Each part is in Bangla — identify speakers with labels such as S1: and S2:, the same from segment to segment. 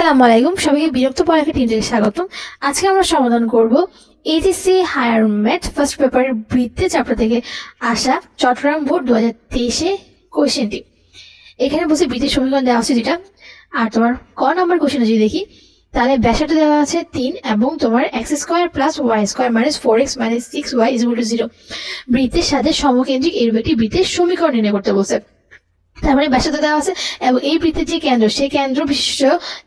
S1: আসসালামু আলাইকুম, সবাইকে বিরক্ত পড়ালেখা টিউটোরিয়ালে স্বাগতম। আজকে আমরা সমাধান করব এইচএসসি হায়ার ম্যাথ ফার্স্ট পেপারের বৃত্তে চ্যাপ্টার থেকে আসা চট্টগ্রাম বোর্ড 2023-এ কোয়েশ্চেনটি। এখানে বসে বৃত্তের সমীকরণ দেওয়া আছে যেটা, আর তোমার ক নম্বর কোয়েশ্চেনে যদি দেখি তাহলে ব্যাসার্ধ দেওয়া আছে 3 এবং তোমার x² + y² - 4x - 6y = 0। বৃত্তের সাথে সমকেন্দ্রিক এর একটি বৃত্তের সমীকরণ নির্ণয় করতে বলছে। তার মানে ব্যাসার্ধ দেওয়া আছে এবং এই বৃত্তের যে কেন্দ্র সেই কেন্দ্র বিশিষ্ট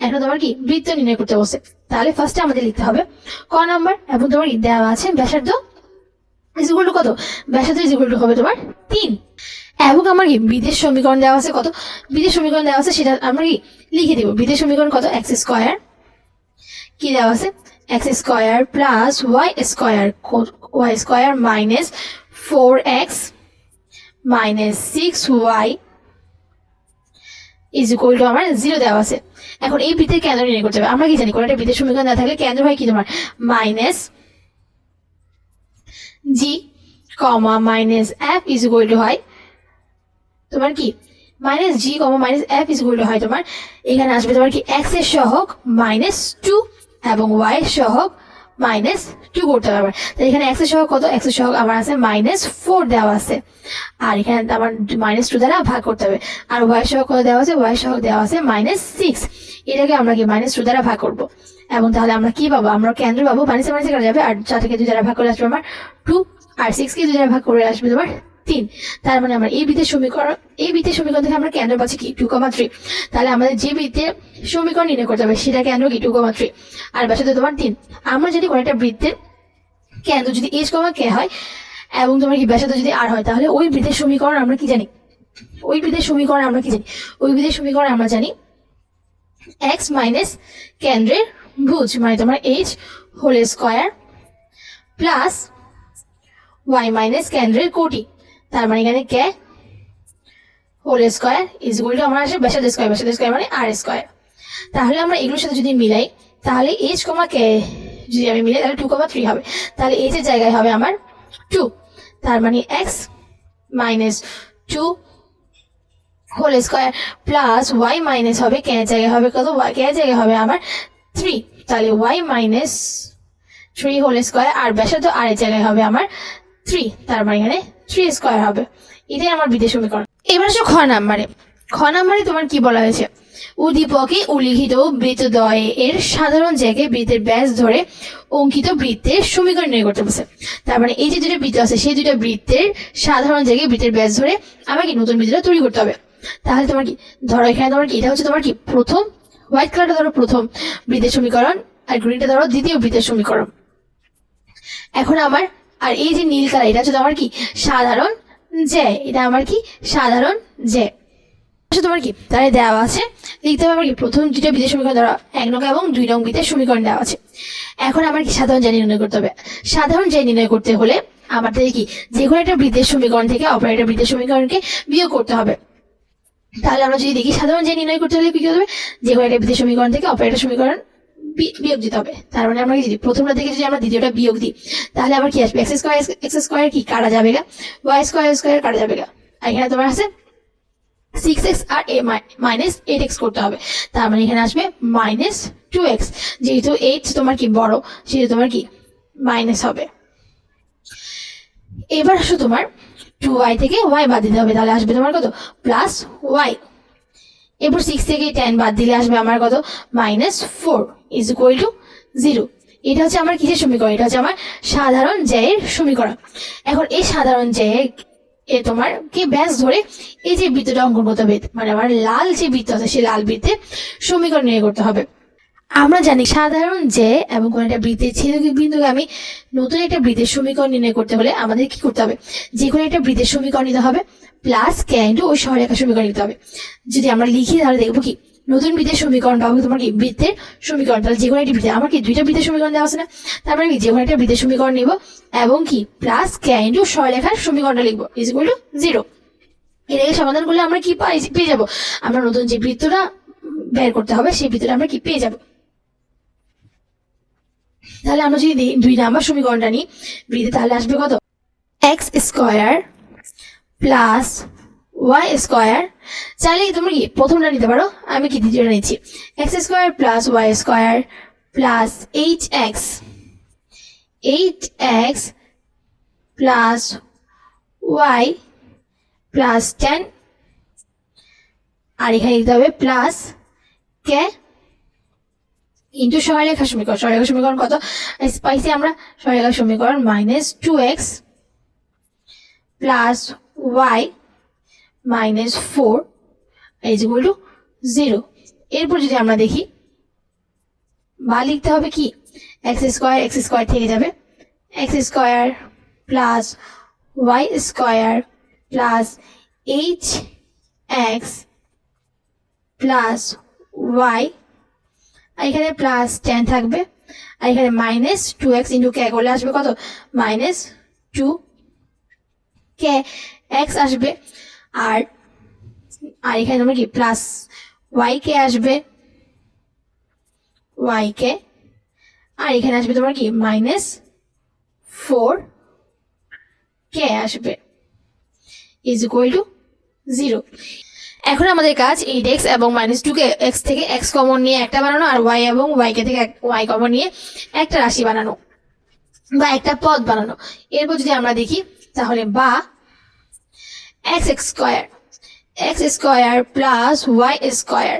S1: একটা তোমার কি বৃত্ত নির্ণয় করতে বলছে। তাহলে ফার্স্টে আমাদের লিখতে হবে ক নাম্বার এবং তোমার কি দেওয়া আছে ব্যাসার্ধ ইকুয়াল টু কত, ব্যাসার্ধ ইকুয়াল টু হবে তোমার 3 এবং আমার কি বৃত্তের সমীকরণ দেওয়া আছে কত, বৃত্তের সমীকরণ দেওয়া আছে সেটা আমরা কি লিখে দিব। বৃত্তের সমীকরণ কত, x² কি দেওয়া আছে x² + y² - 4x - 6y = আমার 0 দেওয়া আছে। এখন এই বৃত্তের কেন্দ্র নির্ণয় করতে হবে। আমরা কি জানি কোন একটা বৃত্তের সমীকরণ না থাকলে কেন্দ্র হয় কি তোমার -g, -f হয় তোমার কি -g, -f হয় তোমার এখানে আসবে তোমার কি x এর সহগ -2 এবং y এর সহগ -2 করতে হবে। তাই এখানে x এর সহগ কত, x এর সহগ আমার আছে -4 দেওয়া আছে, আর এখানে আমার -2 দ্বারা ভাগ করতে হবে। আর y এর সহগ কত দেওয়া আছে, y এর সহগ দেওয়া আছে -6, এটাকে আমরা কি -2 দ্বারা ভাগ করব। এবং তাহলে আমরা কি পাবো, আমরা কেন্দ্র পাবো মাইনাসে মাইনাসে কাটা যাবে, আর 4কে 2 দ্বারা ভাগ করে আসবে আমার 2, আর 6কে 2 দ্বারা ভাগ করে আসবে তোমার 3। তার মানে আমরা এই বৃত্তের সমীকরণ থেকে আমরা কেন্দ্র পাচ্ছি কি 2,3। তাহলে আমাদের যে বৃত্তের সমীকরণ নির্ণয় করতে হবে সেটা কেন্দ্র কি 2,3, আর ব্যাসার্ধ তোমার 3। আমরা যদি কোনো একটা বৃত্তের কেন্দ্র যদি h, k হয় এবং তোমার কি ব্যাসার্ধ যদি r হয়, তাহলে ওই বৃত্তের সমীকরণ আমরা কি জানি, ওই বৃত্তের সমীকরণ আমরা জানি x মাইনাস কেন্দ্রের ভুজ মানে তোমার h² প্লাস y মাইনাস কেন্দ্রের কোটি। তার মানে এখানে k² = আমার আসে ব্যাসার্ধ স্কয়ার মানে r²। তাহলে আমরা এগুলোর সাথে যদি মিলাই তাহলে h, k যদি আমি মিলাই তাহলে 2,3 হবে। তাহলে h এর জায়গায় হবে আমার 2, তার মানে x - 2² প্লাস y মাইনাস হবে k এর জায়গায় হবে কত, k এর জায়গায় হবে আমার 3, তাহলে y - 3² আর ব্যাসার্ধ r এর জায়গায় হবে আমার 3, তার মানে এখানে 3² হবে। এটাই আমার বৃত্তের সমীকরণ। এবার আসো খ নাম্বারে তোমার কি বলা হয়েছে, উদ্দীপকে উল্লিখিত বৃত্তদ্বয় এর সাধারণ জায়গায় বৃত্তের ব্যাস ধরে অঙ্কিত বৃত্তের সমীকরণ নির্ণয় করতে বলছে। তার মানে এই যে দুটো বৃত্ত আছে সেই দুটো বৃত্তের সাধারণ জায়গায় বৃত্তের ব্যাস ধরে আমাকে নতুন বৃত্তটা তৈরি করতে হবে। তাহলে তোমার কি ধরো এখানে তোমার কি এটা হচ্ছে তোমার কি প্রথম, হোয়াইট কালারটা ধরো প্রথম বৃত্তের সমীকরণ, আর গ্রিনটা ধরো দ্বিতীয় বৃত্তের সমীকরণ। এখন আমার আর এই যে নীল কালার এটা হচ্ছে তোমার কি সাধারণ জ্যা, এটা আমার কি সাধারণ জ্যা। তোমার কি তাহলে দেওয়া আছে লিখতে হবে আমার কি প্রথম দুইটা বৃত্তের সমীকরণ ধরো 1 নং এবং 2 নং বৃত্তের সমীকরণ দেওয়া আছে। এখন আমার কি সাধারণ জ্যা নির্ণয় করতে হবে। সাধারণ জ্যা নির্ণয় করতে হলে আমাদের কি যে কোনো একটা বৃত্তের সমীকরণ থেকে অপর একটা বৃত্তের সমীকরণকে বিয়োগ করতে হবে। তাহলে আমরা যদি দেখি সাধারণ জ্যা নির্ণয় করতে হলে কি করতে হবে, যে কোনো একটা বৃত্তের সমীকরণ থেকে অপর একটা সমীকরণ বিয়োগ দিতে হবে। তার মানে আমরা যদি প্রথমটা থেকে যদি আমরা দ্বিতীয়টা বিয়োগ দিই তাহলে আবার কি আসবে, x² কি কাটা যাবে গা, y² কাটা যাবে গা, আর এখানে তোমার আছে 6x আর -8x করতে হবে। তার মানে এখানে আসবে -2x, যেহেতু 8 তোমার কি বড় সেহেতু তোমার কি মাইনাস হবে। এবার আসো তোমার 2y থেকে y বাদ দিতে হবে, তাহলে আসবে তোমার কত +y। এরপর 6 থেকে 10 বাদ দিলে আসবে আমার কত -4 = 0। এটা হচ্ছে আমার কিসের সমীকরণ, এটা হচ্ছে আমার সাধারণ জ্যায়ের সমীকরণ। এখন এই সাধারণ জ্যায়ের তোমার কি ব্যাস ধরে এই যে বৃত্তটা অঙ্কন করতে হবে, মানে আমার লাল যে বৃত্ত আছে সেই লাল বৃত্তের সমীকরণ নির্ণয় করতে হবে। আমরা জানি সাধারণ জ্যা এবং কোন একটা বৃত্তের ছেদক বিন্দুকে আমি নতুন একটা বৃত্তের সমীকরণ নির্ণয় করতে হলে আমাদের কি করতে হবে, যে কোনো একটা বৃত্তের সমীকরণ নিতে হবে প্লাস k * ওই সরলরেখার সমীকরণ নিতে হবে। যদি আমরা লিখি তাহলে দেখবো কি নতুন বৃত্তের সমীকরণ পাবো তোমার কি বৃত্তের সমীকরণ। তাহলে যে কোনো একটা বৃত্তে আমার কি দুইটা বৃত্তের সমীকরণ দেওয়া আছে না, তারপরে কি যে কোনো একটা বৃত্তের সমীকরণ নিব এবং কি প্লাস k * সরলরেখার সমীকরণটা লিখবো = 0। এটাকে সমাধান করলে আমরা কি পেয়ে যাবো, আমরা নতুন যে বৃত্তটা বের করতে হবে সেই বৃত্তটা আমরা কি পেয়ে যাবো। তাহলে আমরা যদি 2 নাম্বার সমীকরণটা নিই বৃত্তে, তাহলে আসবে কত x² + ওয়াই স্কোয়ার, চাইলে তোমরা কি প্রথমটা নিতে পারো, আমি কি দ্বিতীয়টা নিচ্ছি, x square plus y square plus 8x plus y plus 10, আর এখানে দিতে হবে প্লাস কে ইন্টু সরলরেখা সমীকরণ। সরলরেখা সমীকরণ কত পাইছি আমরা, সরলরেখা সমীকরণ -2x plus y -4 is equal to 0। এরপর যদি আমরা দেখি বা লিখতে হবে কি, এক্স স্কোয়ার থেকে যাবে, x square plus y square plus 8x plus y, আর এখানে প্লাস 10 থাকবে, আর এখানে -2x ইন্টু কে করলে আসবে কত, -2k x আসবে, আর এখানে তোমরা কি প্লাস ওয়াই কে আসবে, ওয়াই কে, আর এখানে আসবে তোমার কি -4k আসবে ইজ ইকুয়াল টু 0। এখন আমাদের কাজ 8x এবং -2কে x থেকে x কমন নিয়ে একটা বানানো, আর y এবং y কে থেকে y কমন নিয়ে একটা রাশি বানানো বা একটা পদ বানানো। এরপর যদি আমরা দেখি তাহলে বা x square plus y square,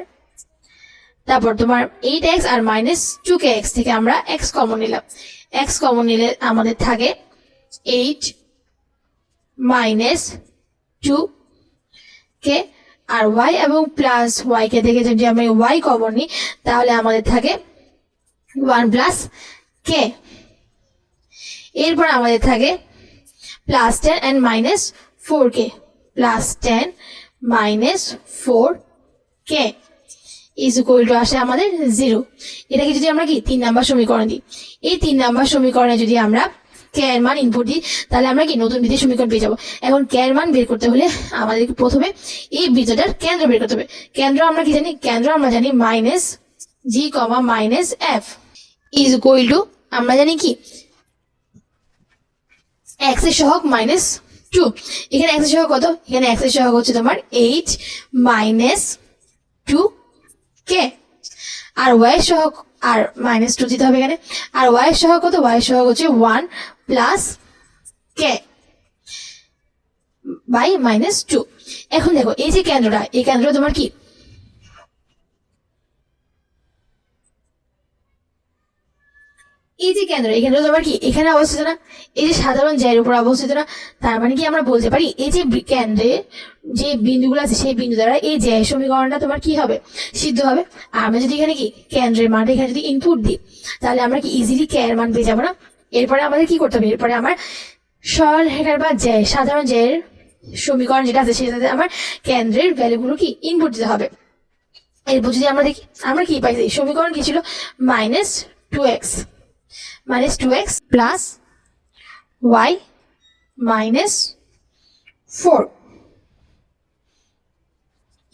S1: তারপর তোমার 8x আর -2k x থেকে আমরা x কমন নিলাম, x কমন নিলে আমাদের থাকে 8 -2k, আর y এবং প্লাস y কে থেকে যদি আমরা y কমন নিই তাহলে আমাদের থাকে 1 প্লাস k। এরপর আমাদের থাকে plus 10 and -4k, plus 10 -4k is equal two আসে আমাদের 0। এটাকে যদি আমরা কি 3 নাম্বার সমীকরণ দিই, এই 3 নাম্বার সমীকরণে যদি আমরা কে এর মান ইনপুট দিই তাহলে আমরা কি নতুন বৃত্তের সমীকরণ পেয়ে যাবো। এখন কে এর মান বের করতে হলে আমাদেরকে প্রথমে এই বৃত্তটার কেন্দ্র বের করতে হবে। কেন্দ্র আমরা কি জানি, কেন্দ্র আমরা জানি -g, -f is equal two, আমরা জানি কি x এর সহগ -2, এখানে x এর সহগ কত, এখানে x এর সহগ হচ্ছে তোমার 8 -2k, আর y এর সহগ আর -2 দিতে হবে এখানে, আর y এর সহগ কত, y এর সহগ হচ্ছে 1 প্লাস k বাই -2। এখন দেখো এই যে কেন্দ্রটা, এই কেন্দ্রটা তোমার কি, এই যে কেন্দ্র, এই কেন্দ্র তোমার কি এখানে অবস্থিত না, এই যে সাধারণ জ্যার উপর অবস্থিত না, তার মানে কি আমরা বলতে পারি এই যে কেন্দ্রে যে বিন্দুগুলো আছে সেই বিন্দু দ্বারা এই জ্যার সমীকরণটা তোমার কি হবে, সিদ্ধ হবে। আর আমরা যদি এখানে কি কেন্দ্রের মানটা এখানে যদি ইনপুট দিই তাহলে আমরা কি ইজিলি কে এর মান পেয়ে যাবো না। এরপরে আমাদের কি করতে হবে, এরপরে আমার সরলরেখার বা জ্যার সাধারণ জ্যার সমীকরণ যেটা আছে সেটাতে আমার কেন্দ্রের ভ্যালুগুলো কি ইনপুট দিতে হবে। এরপর যদি আমরা দেখি আমরা কি পাইছি, সমীকরণ কি ছিল, -2x plus y -4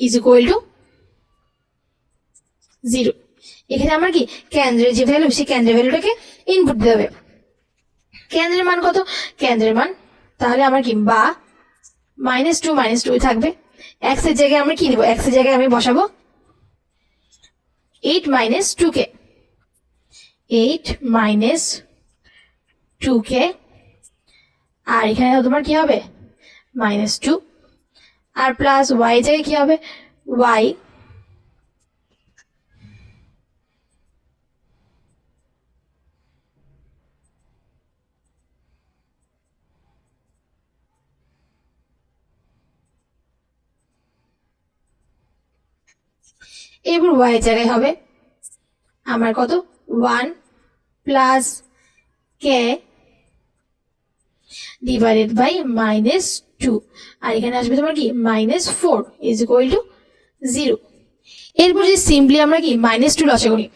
S1: is equal to 0। এখানে আমরা কি কেন্দ্রের যে ভ্যালু সেই কেন্দ্রের ভ্যালুটাকে ইনপুট দিতে হবে। কেন্দ্রের মান কত, কেন্দ্রের মান তাহলে আমার কি বা -2 থাকবে, x এর জায়গায় আমরা কি দেবো, x এর জায়গায় আমি বসাবো 8 -2k, 8 -2k, আর এখানে তোমার কি হবে -2, আর প্লাস y জায়গায় কি হবে y এরপর y জায়গায় হবে আমার কত 1 প্লাস k ডিভাইডেড বাই -2, আর এখানে আসবে তোমার কি -4 ইজ ইকুয়াল টু 0। এরপর যে সিম্পলি আমরা কি -2 লসাগু নিই,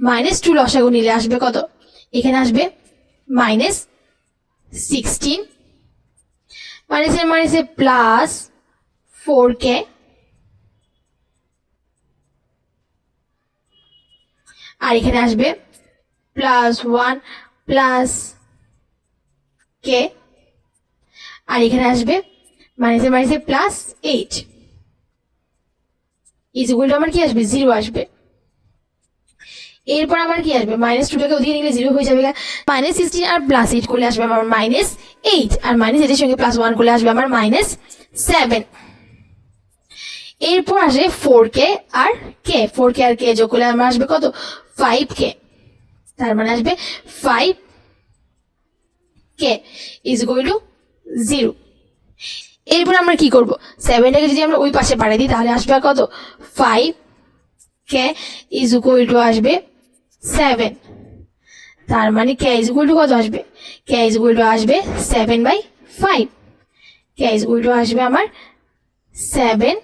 S1: -2 লসাগু নিলে আসবে কত, এখানে আসবে -16, মাইনাসে প্লাস 4k, আর এখানে আসবে প্লাস 1 প্লাস k, আর এখানে আসবে মাইনাসে মাইনাসে প্লাস 8 ইজ ইকুয়াল টু আমার কি আসবে 0 আসবে। এরপর আমার কি আসবে -2টাকে ওদিকে নিলে 0 হয়ে যাবে। -16 আর +8 করলে আসবে আমার -8 আর -8 এর সঙ্গে +1 করলে আসবে আমার -7। এরপর আসে 4k আর k, 4k আর k যোগ করলে আমার আসবে কত 5k, তার মানে আসবে 5k ইজ ইকুয়াল টু 0। এরপর আমরা কি করব 7টাকে যদি আমরা ওই পাশে বাড়িয়ে দিই তাহলে আসবে কত 5k ইজ ইকুয়াল টু আসবে 7, তার মানে k ইজ ইকুয়াল টু কত আসবে k ইজ ইকুয়াল টু আসবে 7/5, k ইজ ইকুয়াল টু আসবে আমার 7/5।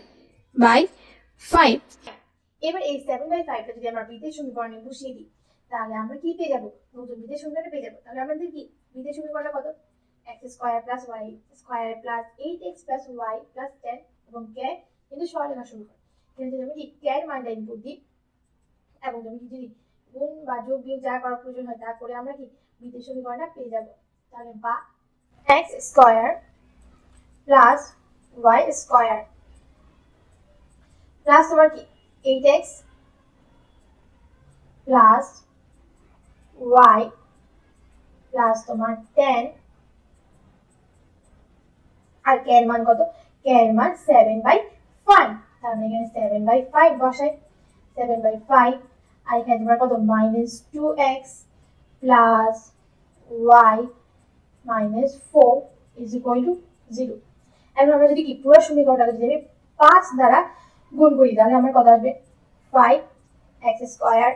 S1: এবার এই 7/5টা যদি আমরা বৃত্তের সমীকরণে বসিয়ে দিই তাহলে আমরা কি পেয়ে যাব নতুন বৃত্তের সমীকরণে পেয়ে যাব। তাহলে আমাদের কি বৃত্তের সমীকরণটা কত x square plus y square plus 8x plus y plus 10 এবং k কিন্তু সরলরেখা সমীকরণ। এখানে যদি আমি কি k এর মানটা ইনপুট দিই এবং তুমি কি যদি গুণ বা যোগ বিয়োগ যা করার প্রয়োজন হয় তা করে আমরা কি বৃত্তের সমীকরণটা পেয়ে যাব। তাহলে বা x square plus y square plus তোমার কি 8x প্লাস y প্লাস তোমার 10 আর k এর মান কত k এর মান 7/5, তার মানে এখানে 7/5 বসাই 7/5 আর এখানে তোমার কত -2x plus y minus 4 is equal to 0। এখন আমরা যদি কি পুরো সমীকরণটাকে যদি আমি 5 দ্বারা গুণ করি তাহলে আমার কত আসবে 5x square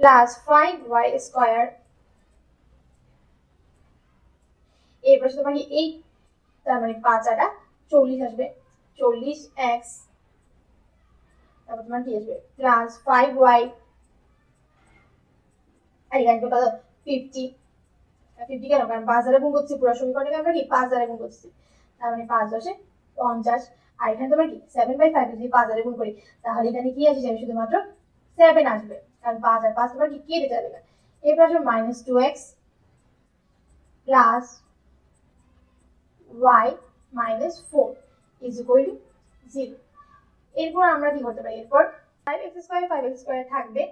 S1: plus 5y square, এরপর তোমার কি 8 তার মানে 5 আর 40 আসবে 40x, তারপর তোমার কি আসবে প্লাস 5y আর এখানে কত 50 কেন কারণ 5 দ্বারা গুণ করছি পুরো সমীকরণটাকে আমরা কি 5 দ্বারা গুণ করছি, তার মানে 5 × 10 = 50 আর এখানে তোমার কি 7/5 যদি 5 দ্বারা গুণ করি তাহলে এখানে কি আসবে শুধুমাত্র 7 আসবে কারণ 5 আর 5 তোমার কি কেটে যাবে। এরপর আসবে -2x plus y minus 4 is equal to 0। এরপর আমরা কি করতে পারি এরপর 5x স্কয়ার থাকবে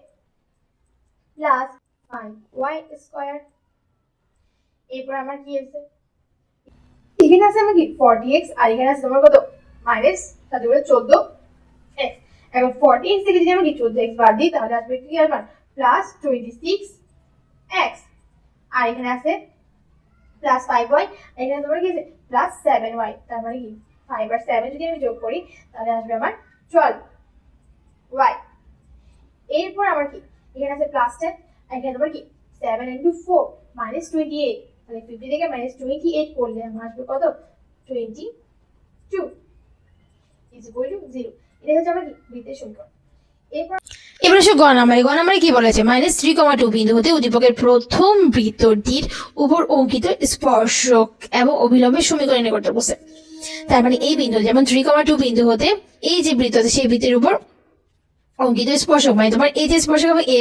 S1: প্লাস 5y স্কয়ার, এরপর আমার কি আছে এখানে আছে আমার কি 40x আর এখানে আছে তোমার কত মাইনাস তাহলে 14x। এখন 40x থেকে যদি আমরা কি 14x বাদ দিই তাহলে আসবে কি আর প্লাস 26x আর এখানে আছে প্লাস 5y এখানে তোমার কি আছে প্লাস 7y, তার মানে কি 5 আর 7 যদি আমি যোগ করি তাহলে আসবে আমার 12y। এরপর আমার কি এখানে আছে প্লাস 10 আর এখানে তোমার কি 7 × 4 -28, তাহলে 50 থেকে -28 করলে আমার আসবে কত 22 ইজ ইকুয়াল টু 0। এটা হচ্ছে আমার কি বৃত্তের সমীকরণ। এবার আসলে গ নাম্বারে কি বলেছে -3,2 বিন্দু হতে উদ্দীপকের প্রথম বৃত্তটির উপর অঙ্কিত স্পর্শক এবং অভিলম্বের সমীকরণ নির্ণয় করতে বলছে। তার মানে এই বিন্দু যেমন 3,2 বিন্দু হতে এই যে বৃত্ত আছে সেই বৃত্তের উপর অঙ্কিত স্পর্শক মানে তোমার এই যে স্পর্শক এবং এই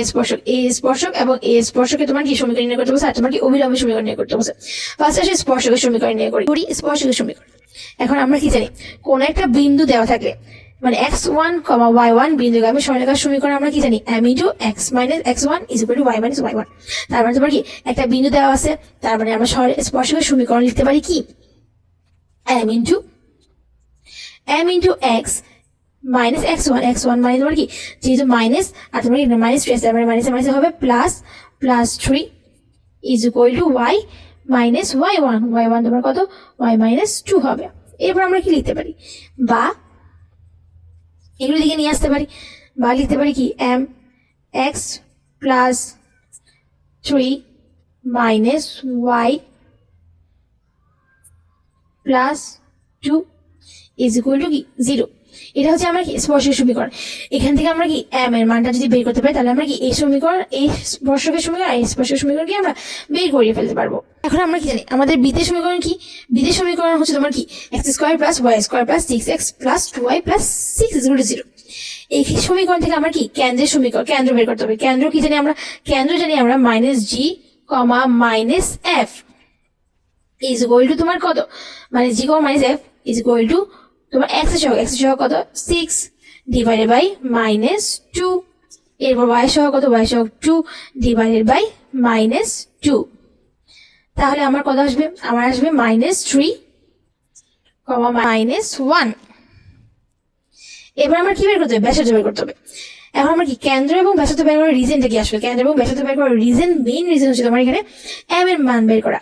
S1: স্পর্শক এবং এই স্পর্শকে তোমার কি সমীকরণ নির্ণয় করতে বলছে আর তোমার কি অভিলম্বের সমীকরণ নির্ণয় করতে বলছে। ফার্স্ট আসে স্পর্শকের সমীকরণ নির্ণয় করি স্পর্শকের সমীকরণ। এখন আমরা কি জানি কোন একটা বিন্দু দেওয়া থাকে মানে x1, y1 বিন্দুগামী সরলরেখার সমীকরণ আমরা কি জানি m × x - x1 = y - y1। তার মানে তোমার কি একটা বিন্দু দেওয়া আছে তার মানে আমরা স্পর্শকের সমীকরণ লিখতে পারি কি m × x - x1 মানে তোমার কি যেহেতু মাইনাস আর তোমার কি -3 আছে তার মানে মাইনাস হবে +3 is equal two y - y1 তোমার কত y - 2 হবে। এরপর আমরা কি লিখতে পারি বা এগুলো দিকে নিয়ে আসতে পারি বা লিখতে পারি কি mx + 3 - y + 2 is equal two কি 0। এটা হচ্ছে আমরা কি স্পর্শকের সমীকরণ। এখান থেকে আমরা কি m এর মানটা যদি বের করতে পারি তাহলে আমরা কি এই সমীকরণ এই স্পর্শকের সমীকরণ আর এই স্পর্শকের সমীকরণ কি আমরা বের করে ফেলতে পারবো। এখন আমরা কি জানি আমাদের বৃত্তের সমীকরণ কি বৃত্তের সমীকরণ হচ্ছে তোমার কি x² + y² + 6x + 2y + 6 = 0। এই সমীকরণ থেকে আমরা কি কেন্দ্রের সমীকরণ কেন্দ্র বের করতে হবে। কেন্দ্র কি জানি আমরা কেন্দ্র জানি আমরা -g, -f is equal to তোমার কত মানে g comma minus f is equal to তোমার এক্স সহ কত 6 ডিভাইডেড বাই -2 এরপর y সহ কত y সহ 2 ডিভাইডেড বাই -2 তাহলে আমার কত আসবে আমার আসবে -3 -1 এবার আমার কি বের করতে হবে ব্যাসার্ধ বের করতে হবে এখন আমরা কি কেন্দ্র এবং ব্যাসার্ধ বের করার রিজনটা কি আসবে কেন্দ্র এবং ব্যাসার্ধ বের করার মেইন রিজন হচ্ছে তোমার এখানে m এর মান বের করা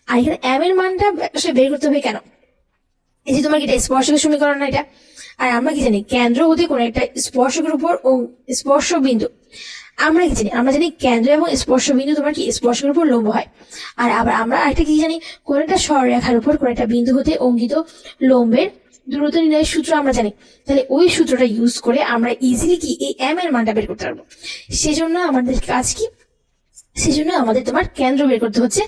S1: আর এখানে m এর মানটা আসলে বের করতে হবে কেন এই যে তোমার কি এটা স্পর্শকের সমীকরণ না এটা আর আমরা কি জানি কেন্দ্র হতে কোনো একটা স্পর্শকের উপর স্পর্শ বিন্দু আমরা কি জানি আমরা জানি কেন্দ্র এবং স্পর্শ বিন্দু তোমার কি স্পর্শকের উপর লম্ব হয় আর আবার আমরা আরেকটা কি জানি কোন একটা সরলরেখার উপর কোন একটা বিন্দু হতে অঙ্কিত লম্বের দূরত্ব নির্ণয়ের সূত্র আমরা জানি তাহলে ওই সূত্রটা ইউজ করে আমরা ইজিলি কি এই m এর মানটা বের করতে পারবো সেজন্য আমাদের কাজ কি সেজন্য আমাদের তোমার কেন্দ্র বের করতে হচ্ছে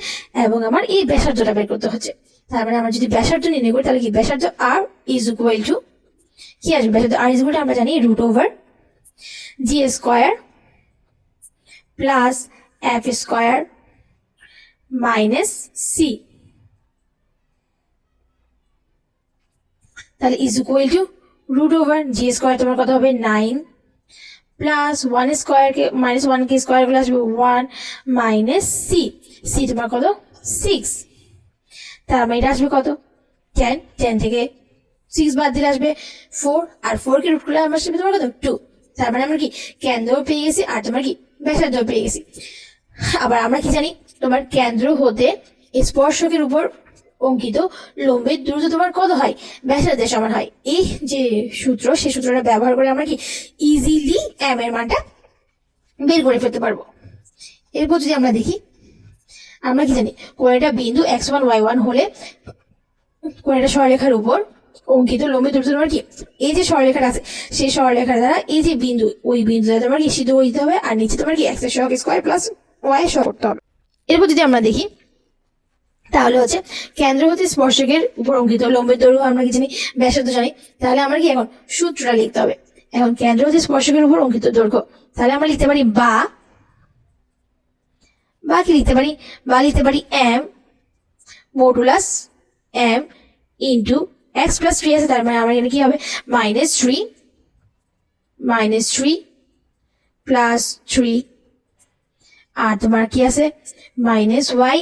S1: এবং আমার এই ব্যাসার্ধটা বের করতে হচ্ছে তার মানে আমরা যদি ব্যাসার্ধ নির্ণয় করি তাহলে কি ব্যাসার্ধ r ইজ ইকুয়াল টু কি আসবে ব্যাসার্ধ r ইজ ইকুয়াল টু আমরা জানি √g square plus f square minus c তাহলে is equal two √g square তোমার কত হবে 9 প্লাস 1 স্কয়ার কে -1 কে স্কয়ার করলে আসবে 1 মাইনাস c তোমার কত 6 তার মানে এটা আসবে কত 10 থেকে 6 বাদ দিলে আসবে 4 আর 4 কে রুট করলে আমার আসবে তোমার কত 2 তার মানে আমরা কি কেন্দ্র পেয়ে গেছি আর তোমার কি ব্যাসার্ধ পেয়ে গেছি আবার আমরা কি জানি তোমার কেন্দ্র হতে স্পর্শকের উপর অঙ্কিত লম্বের দূরত্ব তোমার কত হয় ব্যাসার্ধের সমান হয় এই যে সূত্র সেই সূত্রটা ব্যবহার করে আমরা কি ইজিলি m এর মানটা বের করে ফেলতে পারবো এরপর যদি আমরা দেখি আমরা কি জানি কোন একটা বিন্দু x1 y1 হলে কোন একটা সরলরেখার উপর অঙ্কিত লম্বের দূরত্ব তোমার কি এই যে সরলরেখাটা আছে সেই সরলরেখার দ্বারা এই যে বিন্দু ওই বিন্দু দ্বারা তোমার কি সিদ্ধ করে দিতে হবে আর নিচে তোমার কি x এর সহগ স্কয়ার প্লাস y এর সহগ করতে হবে এরপর যদি আমরা দেখি তাহলে হচ্ছে কেন্দ্র হতে স্পর্শকের উপর অঙ্কিত লম্বের দৈর্ঘ্য আমরা কি জানি ব্যাসার্ধ জানি তাহলে আমরা কি এখন সূত্রটা লিখতে হবে এখন কেন্দ্র হতে স্পর্শকের উপর অঙ্কিত দৈর্ঘ্য তাহলে আমরা লিখতে পারি বা কি লিখতে পারি m modulus m into x plus 3 আছে তার মানে আমার এখানে কি হবে -3 প্লাস 3 আর তোমার কি আছে -y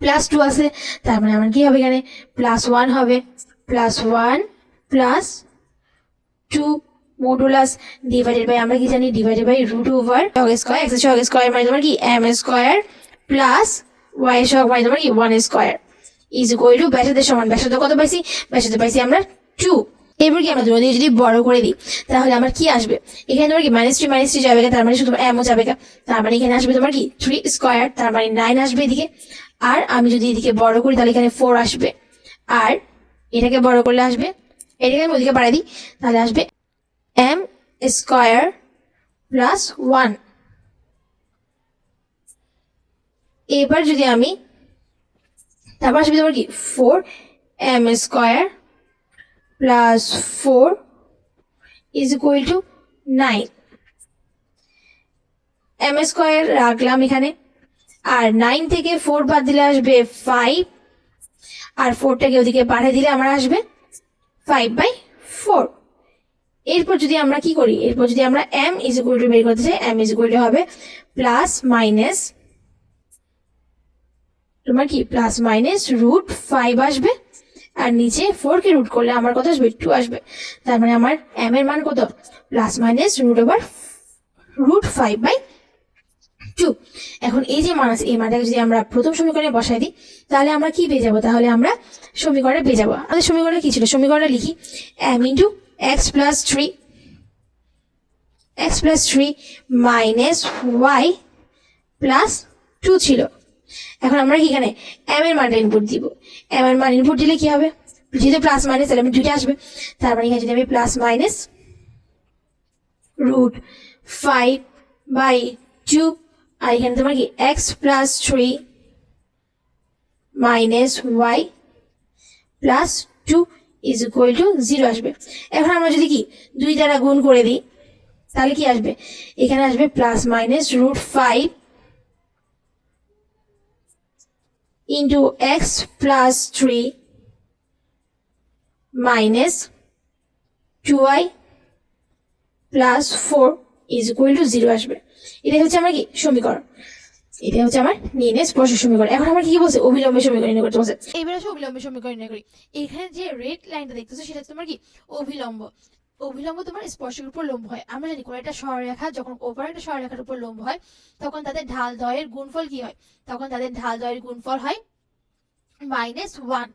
S1: প্লাস 2 আছে তার মানে আমার কি হবে এখানে +1 হবে +1 প্লাস 2 মডুলাস ডিভাইডেড বাই আমরা কি জানি ডিভাইডেড বাই √সহগ স্কয়ার x এর সহগ স্কয়ার মানে তোমার কি m স্কয়ার প্লাস y এর সহগ মানে তোমার কি 1 স্কয়ার ইজ ইকুয়াল টু ব্যাসার্ধের সমান ব্যাসার্ধ কত পাইছি ব্যাসার্ধ পাইছি আমরা 2 এবার কি আমরা দুটো দিয়ে যদি বড় করে দিই তাহলে আমার কি আসবে এখানে তোমার কি -3 যাবে তার মানে শুধু m ও যাবে তার মানে এখানে আসবে তোমার কি 3 স্কয়ার তার মানে 9 আসবে এদিকে আর আমি যদি এদিকে বড় করি তাহলে এখানে 4 আসবে আর এটাকে বড় করলে আসবে এটাকে আমি ওদিকে বাড়াই দিই তাহলে আসবে m স্কয়ার প্লাস 1 এবার যদি আমি তারপর আসবে তোমার কি 4 m square plus 4 is equal two 9 m square রাখলাম এখানে আর 9 থেকে 4 বাদ দিলে আসবে 5 আর 4টাকে ওদিকে পাঠিয়ে দিলে আমার আসবে 5/4 এরপর যদি আমরা কি করি এরপর যদি আমরা m ইজ ইকুয়াল টু বের করতে চাই m ইজ ইকুয়াল টু হবে প্লাস মাইনাস তোমার কি প্লাস মাইনাস √5 আসবে আর নিচে 4 কে রুট করলে আমার কত আসবে 2 আসবে তার মানে আমার m এর মান কত প্লাস মাইনাস √5/2 এখন এই যে মান আছে এই মানটাকে যদি আমরা প্রথম সমীকরণে বসাই দিই তাহলে আমরা কি পেয়ে যাবো তাহলে আমরা সমীকরণে পেয়ে যাবো আমাদের সমীকরণে কি ছিল সমীকরণে লিখি m into x plus 3 minus y plus 2 ছিল এখন আমরা কি এখানে m এর মানটা ইনপুট দিব m এর মান ইনপুট দিলে কি হবে যেহেতু প্লাস মাইনাস তাহলে আমি দুইটা আসবে তার মানে এখানে যদি আমি প্লাস মাইনাস √5/2 আর এখানে তোমার কি x plus 3 minus y plus 2 is equal to 0 আসবে এখন আমরা যদি কি 2 দ্বারা গুণ করে দিই তাহলে কি আসবে এখানে আসবে plus minus √5 into x plus 3 minus 2y plus 4 is equal to 0 আসবে। এটাই হচ্ছে আমার কি সমীকরণ, এটা হচ্ছে আমার নির্ণয় স্পর্শ সমীকরণ। এখন আমরা কি বলছে, অভিলম্বের সমীকরণ নির্ণয় করতে বলছে। এবার আসলে অভিলম্বের সমীকরণ নির্ণয় করি। এখানে যে রেড লাইনটা দেখতেছো সেটা তোমার কি অভিলম্ব। অভিলম্ব তোমার স্পর্শের উপর লম্ব হয়। আমরা জানি কোন একটা সরলরেখা যখন অপর একটা সরলরেখার উপর লম্ব হয় তখন তাদের ঢাল দ্বয়ের গুণফল কি হয়, তখন তাদের ঢাল দ্বয়ের গুণফল হয় -1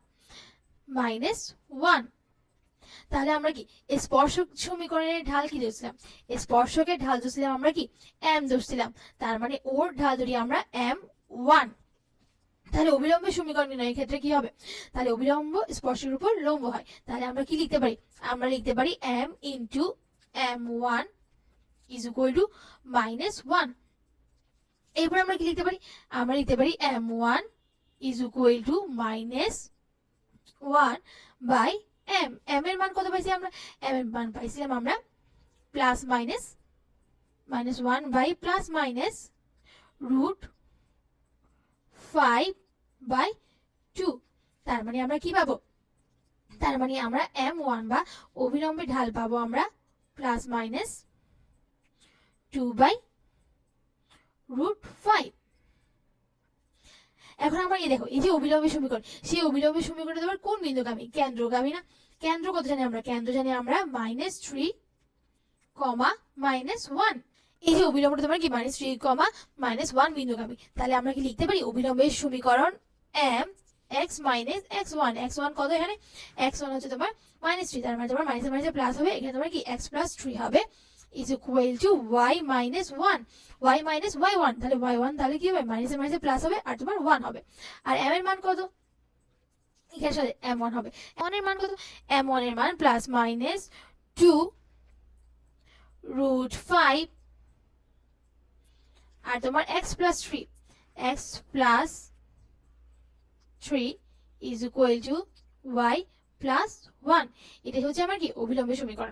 S1: -1। তাহলে আমরা কি স্পর্শক সমীকরণের ঢাল কি ধরছিলাম, স্পর্শকের ঢাল ধরছিলাম আমরা কি m ধরছিলাম, তার মানে ওর ঢাল ধরি আমরা m1। তাহলে অভিলম্বের সমীকরণ নির্ণয়ের ক্ষেত্রে কি হবে, তাহলে অভিলম্ব স্পর্শের উপর লম্ব হয়, তাহলে আমরা কি লিখতে পারি, আমরা লিখতে পারি m into m1 is equal to -1। এরপর আমরা কি লিখতে পারি, আমরা লিখতে পারি m1 is equal to -1 by m। m এর মান কত পাইছি আমরা, m এর মান পাইছিলাম আমরা plus minus -1 by plus minus √5/2। তার মানে আমরা কি পাবো, তার মানে আমরা m1 বা অভিলম্বের ঢাল পাবো আমরা প্লাস মাইনাস 2/√5। এখন আমরা এই দেখো এই যে অভিলম্বের সমীকরণ, সেই অভিলম্বের সমীকরণে তোমার কোন বিন্দুগামী, কেন্দ্রগামী না। কেন্দ্র কত জানি আমরা, কেন্দ্র জানি আমরা -3, -1। এই যে অভিলম্বটা তোমার কি -3, -1 বিন্দুগামী। তাহলে আমরা কি লিখতে পারি অভিলম্বের সমীকরণ m x - x1। x1 কত এখানে, x1 হচ্ছে তোমার -3, তার মানে তোমার মাইনাস মাইনাসে প্লাস হবে, এখানে তোমার কি x + 3 হবে is equal two y - 1 y - y1। তাহলে y1 তাহলে কি হবে, মাইনাসে মাইনাসে প্লাস হবে আর তোমার 1 হবে। আর m এর মান কত, এখানে সাথে m1 হবে। m1 এর মান কত, m1 এর মান প্লাস মাইনাস 2√5 আর তোমার x + 3 is equal two y + 1। এটাই হচ্ছে আমার কি অভিলম্বের সমীকরণ।